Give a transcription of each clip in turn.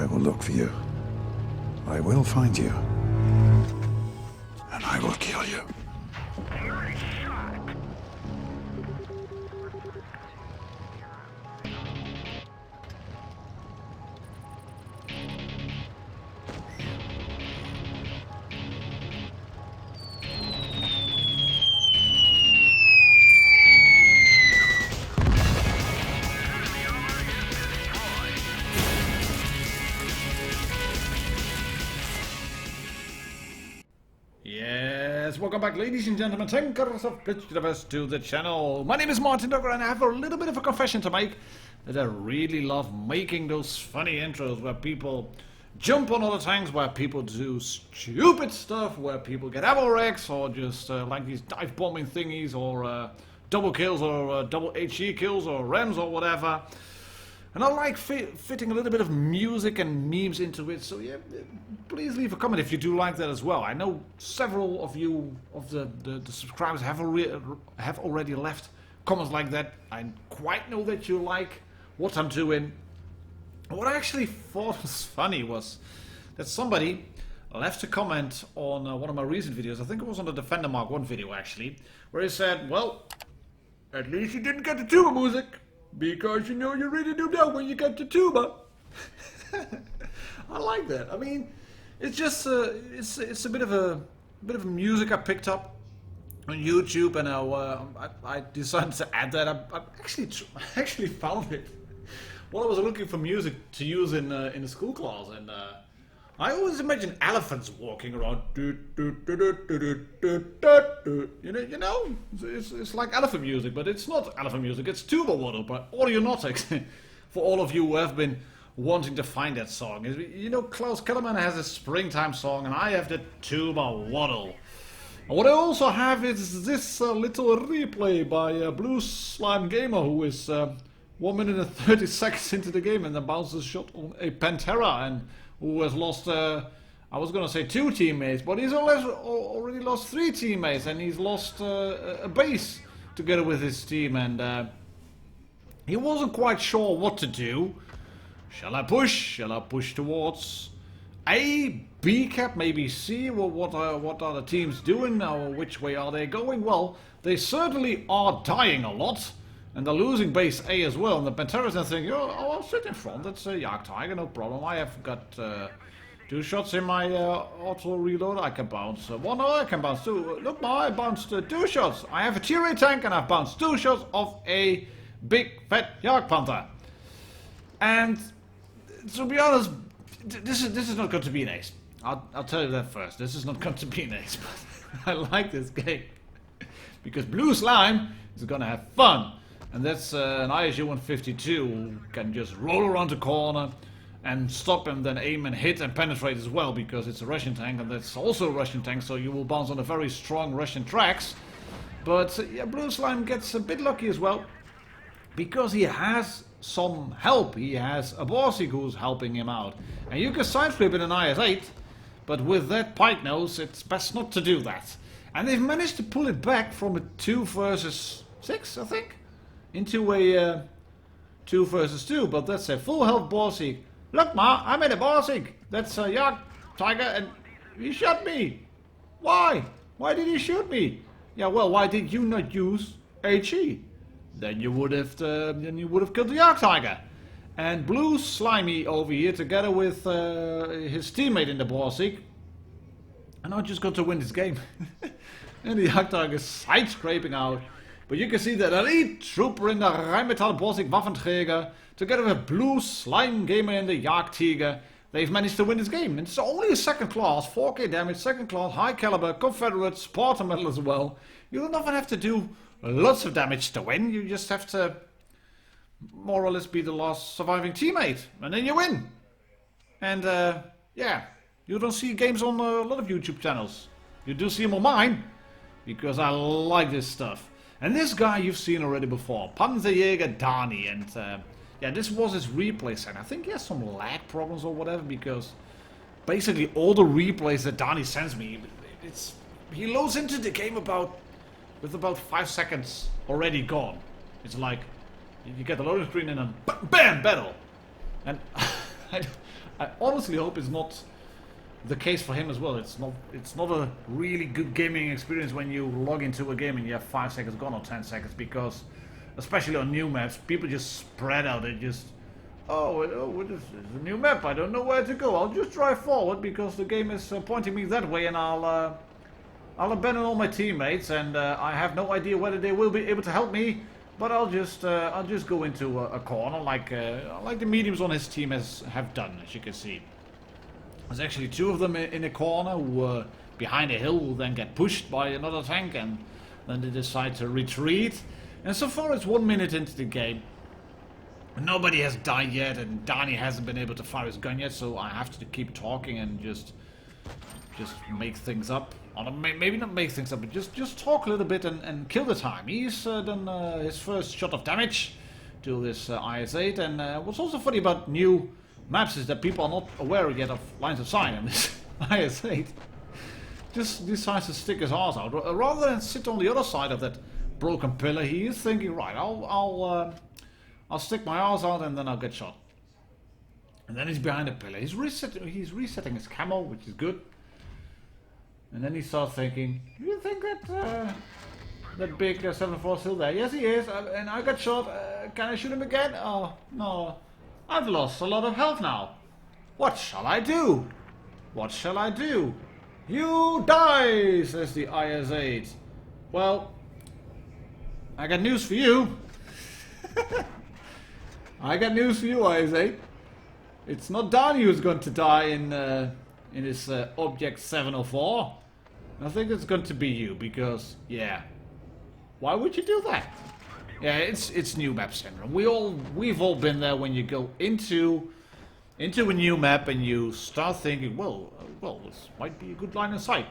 will look for you. I will find you. And I will kill you. Welcome back, ladies and gentlemen, tankers of Blitz to the channel. My name is Martin Dogger, and I have a little bit of a confession to make. That I really love making those funny intros where people jump on other tanks, where people do stupid stuff, where people get ammo wrecks, or just like these dive bombing thingies, or double kills, or double HE kills, or rams, or whatever. And I like fitting a little bit of music and memes into it, so yeah, please leave a comment if you do like that as well. I know several of you, of the subscribers, have already left comments like that. I quite know that you like what I'm doing. What I actually thought was funny was that somebody left a comment on one of my recent videos. I think it was on the Defender Mark 1 video actually, where he said, well, at least you didn't get the tuba music. Because you know you really do know when you get to Tuba. I like that. I mean, it's just it's a bit of music I picked up on YouTube, and I decided to add that. I actually found it while I was looking for music to use in the school class, and I always imagine elephants walking around. You know, it's like elephant music, but it's not elephant music. It's Tuba Waddle by Audionautix. For all of you who have been wanting to find that song, you know, Klaus Kellerman has a springtime song, and I have the Tuba Waddle. And what I also have is this little replay by Blue Slime Gamer, who is 1 minute and 30 seconds into the game, and then bounces a shot on a Pantera, and who has lost, I was going to say 2 teammates, but he's already lost 3 teammates, and he's lost a base together with his team, and he wasn't quite sure what to do. Shall I push? Shall I push towards A, B cap, maybe C? Well, what are the teams doing now? Which way are they going? Well, they certainly are dying a lot. And they're losing base A as well, and the Panteras are thinking, oh, I'll sit in front, that's a Jagdtiger, no problem. I have got 2 shots in my auto reload, I can bounce 1, I can bounce 2. Look, I bounced 2 shots. I have a tier A tank, and I've bounced 2 shots of a big fat Jagdpanther. And to be honest, this is not going to be an ace. I'll tell you that first. This is not going to be an ace, but I like this game. Because Blue Slime is going to have fun. And that's an ISU 152 who can just roll around the corner and stop and then aim and hit and penetrate as well, because it's a Russian tank, and that's also a Russian tank, so you will bounce on the very strong Russian tracks. But yeah, Blue Slime gets a bit lucky as well, because he has some help. He has a Borsig who's helping him out. And you can side flip in an IS-8, but with that pike nose, it's best not to do that. And they've managed to pull it back from a 2 versus 6, I think, into a 2 versus 2, but that's a full health Borsig. Look, Ma, I'm in a Borsig. That's a Jagdtiger, and he shot me. Why? Why did he shoot me? Yeah, well, why did you not use HE? Then you would have killed the Jagdtiger. And Blue Slimy over here, together with his teammate in the Borsig, and I just got to win this game. And the Jagdtiger is side scraping out. But you can see that elite trooper in the Rheinmetall Borsig Waffenträger, together with Blue Slime Gamer in the Jagdtiger, they've managed to win this game. And it's only a 2nd class, 4k damage, 2nd class, high caliber, Confederate, Spartan medal as well. You don't often have to do lots of damage to win, you just have to more or less be the last surviving teammate, and then you win. And yeah, you don't see games on a lot of YouTube channels. You do see them on mine, because I like this stuff. And this guy you've seen already before, Panzerjäger Dani, and yeah, this was his replay set. I think he has some lag problems or whatever, because basically all the replays that Dani sends me, he loads into the game with about 5 seconds already gone. It's like you get the loading screen and then bam, battle. And I honestly hope it's not the case for him as well. It's not a really good gaming experience when you log into a game and you have 5 seconds gone or 10 seconds, because especially on new maps, people just spread out. They just, this is a new map, I don't know where to go, I'll just drive forward because the game is pointing me that way, and I'll abandon all my teammates, and I have no idea whether they will be able to help me, but I'll just go into a corner like the mediums on his team have done, as you can see. There's actually 2 of them in a corner who were behind a hill, who then get pushed by another tank, and then they decide to retreat. And so far it's 1 minute into the game. Nobody has died yet, and Dani hasn't been able to fire his gun yet, so I have to keep talking and just make things up. Or maybe not make things up, but just talk a little bit and kill the time. He's done his first shot of damage to this IS-8, and what's also funny about new maps is that people are not aware yet of lines of sight, and this IS-8 just decides to stick his arse out. Rather than sit on the other side of that broken pillar, he is thinking, right, I'll stick my arse out and then I'll get shot. And then he's behind the pillar. He's resetting his camo, which is good. And then he starts thinking, do you think that that big 7-4 is still there? Yes, he is. And I got shot. Can I shoot him again? Oh, no. I've lost a lot of health now. What shall I do? What shall I do? You die, says the IS-8. Well, I got news for you. I got news for you, IS-8. It's not Dani who's going to die in this Object 704. I think it's going to be you, because, yeah. Why would you do that? Yeah, it's new map syndrome. We've all been there when you go into a new map and you start thinking, well, this might be a good line of sight.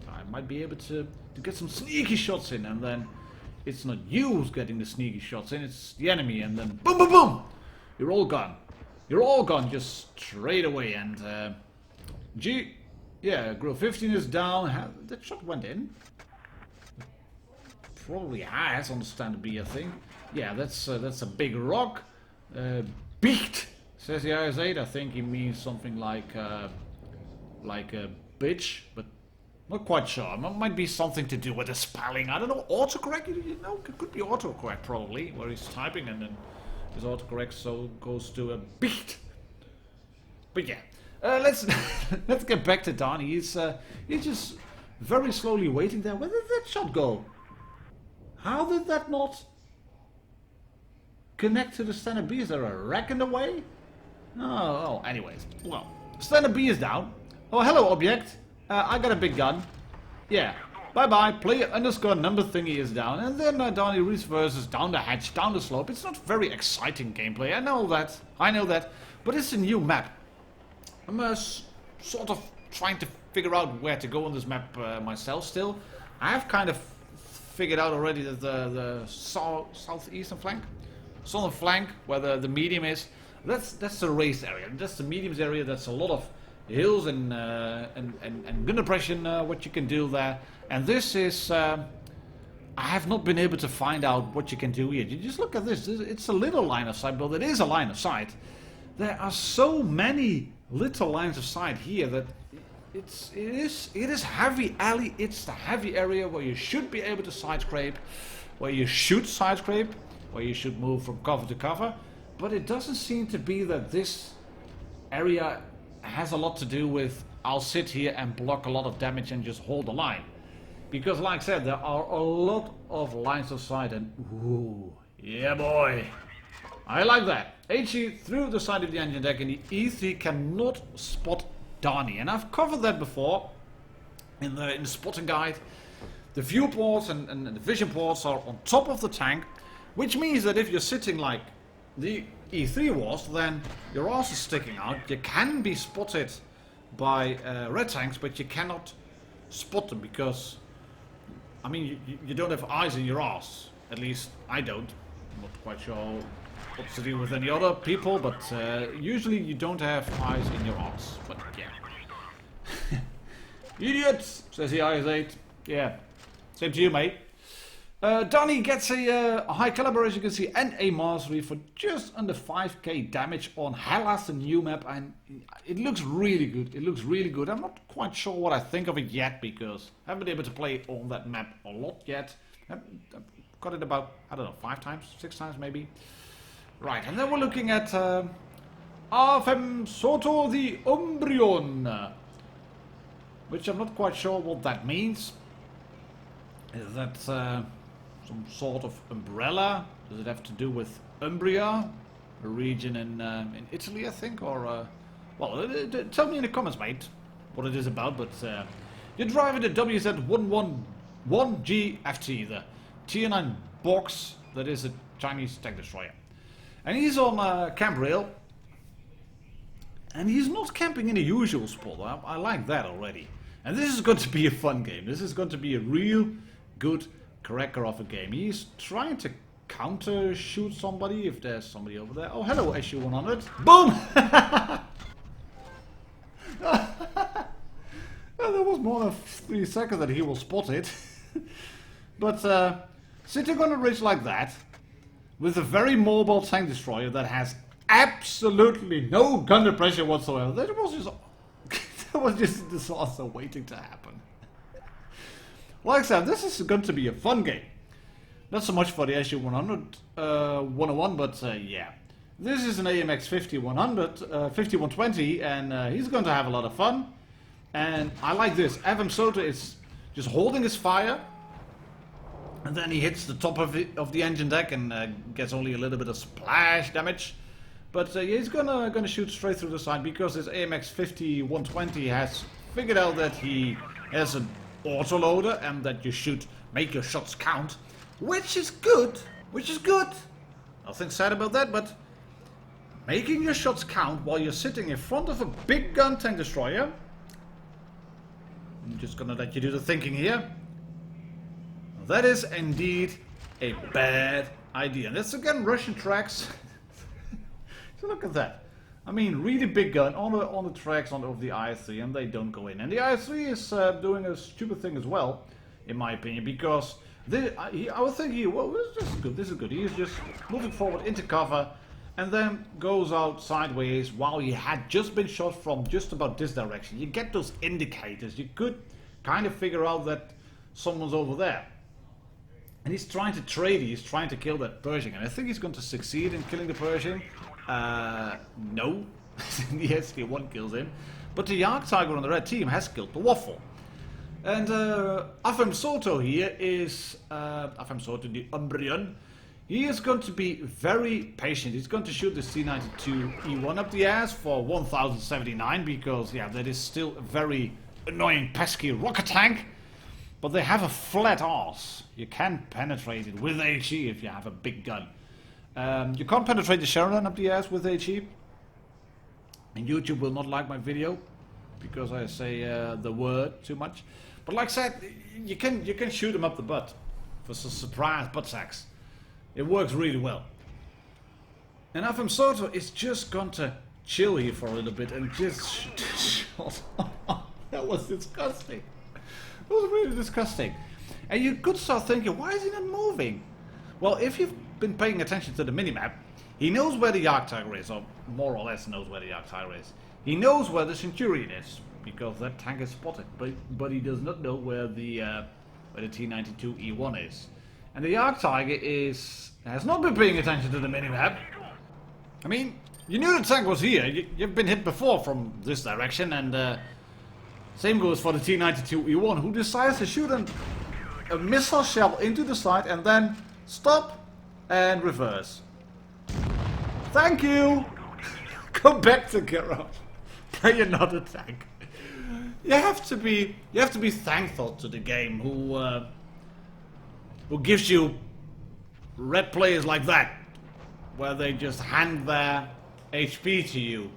I might be able to get some sneaky shots in, and then it's not you who's getting the sneaky shots in, it's the enemy, and then boom, boom, boom! You're all gone. You're all gone just straight away, and yeah, Grill 15 is down. That shot went in. Probably has on the stand B, I think. Yeah, that's a big rock. Beaked, says the IS-8. I think he means something like a bitch, but not quite sure. It might be something to do with the spelling. I don't know. Autocorrect? You know, it could be autocorrect probably, where he's typing and then his autocorrect so goes to a beaked. But yeah, let's get back to Dani. He's just very slowly waiting there. Where did that shot go? How did that not connect to the standard B? Is there a wreck in the way? Oh, anyways. Well, standard B is down. Oh, hello, object. I got a big gun. Yeah. Bye-bye. Player underscore number thingy is down. And then Dani reverses down the hatch, down the slope. It's not very exciting gameplay. I know that. But it's a new map. I'm sort of trying to figure out where to go on this map myself still. I have kind of figured out already that the southeastern flank, southern flank, where the medium is, that's the race area. That's the mediums area. That's a lot of hills and gun depression. What you can do there, and this is. I have not been able to find out what you can do here. You just look at this. It's a little line of sight, but it is a line of sight. There are so many little lines of sight here that. It is heavy alley. It's the heavy area where you should be able to side scrape, where you should side scrape, where you should move from cover to cover. But it doesn't seem to be that this area has a lot to do with I'll sit here and block a lot of damage and just hold the line. Because like I said, there are a lot of lines of sight, and ooh, yeah boy. I like that. HE through the side of the engine deck, and the E3 cannot spot Dani, and I've covered that before in the spotting guide. The viewports and the vision ports are on top of the tank, which means that if you're sitting like the E3 was, then your arse is sticking out. You can be spotted by red tanks, but you cannot spot them because, I mean, you don't have eyes in your arse. At least I don't. I'm not quite sure what's to do with any other people, but usually you don't have eyes in your arse. But yeah. Idiots, says the IS-8. Yeah, same to you, mate. Donnie gets a high caliber, as you can see, and a mastery for just under 5k damage on Hellas, the new map, and it looks really good. It looks really good. I'm not quite sure what I think of it yet, because I haven't been able to play on that map a lot yet. I've got it about, I don't know, 5 times, 6 times maybe. Right, and then we're looking at Arfem Soto the Umbrion, which I'm not quite sure what that means. Is that some sort of umbrella? Does it have to do with Umbria, a region in Italy, I think? Or well, tell me in the comments, mate, what it is about. But you're driving the WZ111GFT, the Tier 9 box that is a Chinese tank destroyer, and he's on camp rail, and he's not camping in the usual spot. I like that already. And this is going to be a fun game. This is going to be a real good cracker of a game. He's trying to counter shoot somebody if there's somebody over there. Oh, hello, SU-100. Boom! Well, there was more than 3 seconds that he will spot it. But sitting on a ridge like that, with a very mobile tank destroyer that has absolutely no gunner pressure whatsoever, that was just a disaster waiting to happen. Like I said, this is going to be a fun game. Not so much for the SU-100 101, but yeah. This is an AMX 5120, and he's going to have a lot of fun. And I like this. Avem Soto is just holding his fire, and then he hits the top of the engine deck and gets only a little bit of splash damage. But he's gonna shoot straight through the side, because his AMX 5120 has figured out that he has an autoloader and that you should make your shots count, which is good. Nothing sad about that, but making your shots count while you're sitting in front of a big gun tank destroyer. I'm just gonna let you do the thinking here. That is indeed a bad idea. And that's again Russian tracks. So look at that. I mean, really big gun on the tracks of the IS-3, and they don't go in. And the IS-3 is doing a stupid thing as well, in my opinion, because I was thinking, well, this is good. He is just moving forward into cover, and then goes out sideways while he had just been shot from just about this direction. You get those indicators. You could kind of figure out that someone's over there. And he's trying to trade. He's trying to kill that Pershing, and I think he's going to succeed in killing the Pershing. No. The SK1 kills him. But the Jagdtiger on the red team has killed the Waffle. And Afem Soto here is Afem Soto the Umbrian. He is going to be very patient. He's going to shoot the C92E1 up the ass for 1079, because yeah, that is still a very annoying pesky rocket tank. But they have a flat arse. You can penetrate it with HE if you have a big gun. You can't penetrate the Sheridan up the ass with HE. And YouTube will not like my video because I say the word too much. But like I said, you can shoot them up the butt for some surprise butt sacks. It works really well. And Afem Soto is just going to chill here for a little bit and just shot. That was disgusting. It was really disgusting. And you could start thinking, why is he not moving? Well, if you've been paying attention to the minimap, he knows where the Jagdtiger is, or more or less knows where the Jagdtiger is. He knows where the Centurion is, because that tank is spotted, but he does not know where the T92E1 is. And the Jagdtiger has not been paying attention to the minimap. I mean, you knew the tank was here. You've been hit before from this direction, and same goes for the T92E1, who decides to shoot a missile shell into the side and then stop and reverse. Thank you! Go back to garage. Play another tank. You have to be thankful to the game who gives you red players like that, where they just hand their HP to you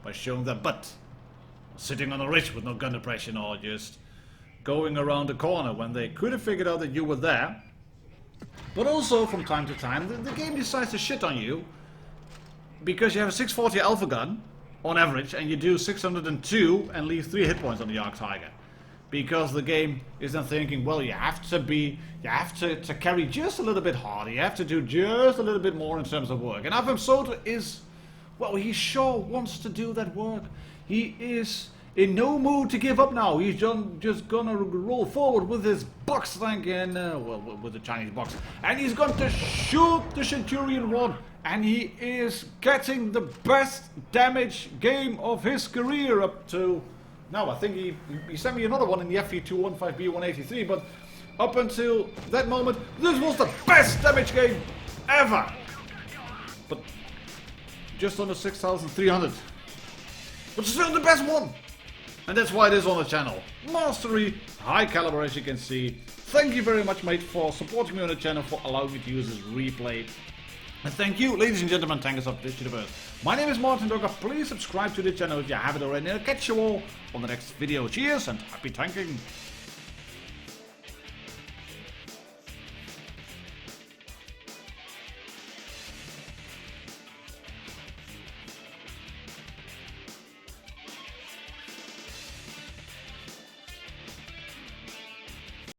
by showing their butt, sitting on a ridge with no gun depression, or just going around the corner when they could have figured out that you were there. But also, from time to time, the game decides to shit on you because you have a 640 Alpha gun on average, and you do 602 and leave 3 hit points on the Jagdtiger. because the game isn't thinking, well, you have to carry just a little bit harder, you have to do just a little bit more in terms of work. And Avram Soda is, well, he sure wants to do that work. He is in no mood to give up now. He's just gonna roll forward with his box tank and, well, with the Chinese box. And he's going to shoot the Centurion 1. And he is getting the best damage game of his career up to... Now, I think he sent me another one in the FE215B183, but up until that moment, this was the best damage game ever. But just under 6,300. But still the best one. And that's why it is on the channel. Mastery, high caliber, as you can see. Thank you very much, mate, for supporting me on the channel, for allowing me to use this replay. And thank you, ladies and gentlemen, tankers of this universe. My name is Martin Dogger. Please subscribe to the channel if you haven't already. And I'll catch you all on the next video. Cheers and happy tanking.